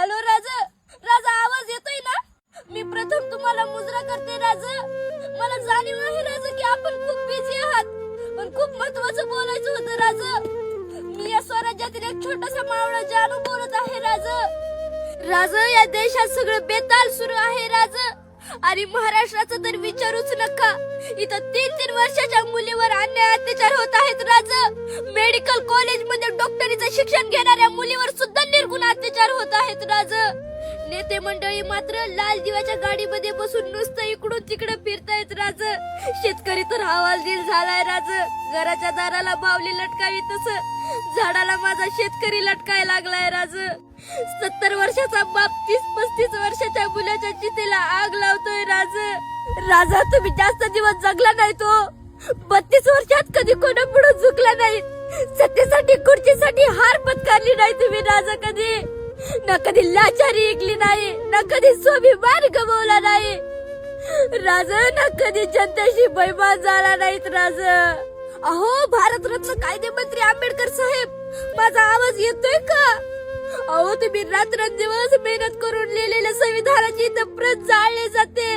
Hello राजा, राजा आवाज येतोय ना? मी प्रथम तुम्हाला मुजरा करते राजा. मला जाणीव आहे राजा की आपण खूप बिझी आहात, पण खूप महत्त्वाचं बोलायचं होतं राजा. मी या स्वराज्यातील एक छोटासा मावळा जानू बोलत आहे राजा. राजा, या देशात सगळं बेताल सुरू आहे राजा. आणि महाराष्ट्राचं तर विचारूच नका. इथं 3-3 वर्षाच्या मुलीवर अन्याय अत्याचार होत आहेत राजा. मेडिकल कॉलेज मध्ये डॉक्टरीचं शिक्षण घेणाऱ्या मुलीवर सुद्धा निर्गुण अत्याचार होत आहेत राजा. नेते मंडळी मात्र लाल दिव्याच्या गाडीमध्ये बसून नुसतं इकडून तिकडे फिरतायत राजा. शेतकरी तर हवालदिल झालाय राजा. घराच्या दाराला बावली लटकावी तसं झाडाला माझा शेतकरी लटकाय लागलाय राजा. 70 वर्षाचा बाप 30-35 वर्षाच्या मुलाच्या चितेला आग लावतोय राजा. राजा, तुम्ही जास्त दिवस जगला नाही तो. 32 वर्षात कधी कोणापुढे झुकला नाही. सत्तेसाठी खुर्चीसाठी हार पत्करली नाही तुम्ही राजा कधी. ना कधी लाचारी ऐकली नाही, ना कधी स्वाभिमान गमावला नाही राजा, ना कधी जनतेशी बैमान झाला नाहीत राजा. अहो भारतरत्न कायदेमंत्री आंबेडकर साहेब, माझा आवाज येतोय का? अहो तुम्ही रात्रंदिवस मेहनत करून लिहिलेल्या संविधानाची इथं प्रत जाळली जाते.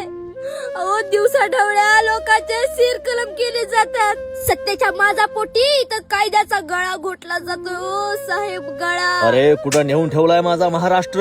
अहो दिवसा ढवळ्या लोकांचे सिर कलम केले जातात. सत्तेच्या माझा पोटी इथं कायद्याचा गळा घोटला जातो साहेब, गळा. अरे कुठं नेऊन ठेवलाय माझा महाराष्ट्र?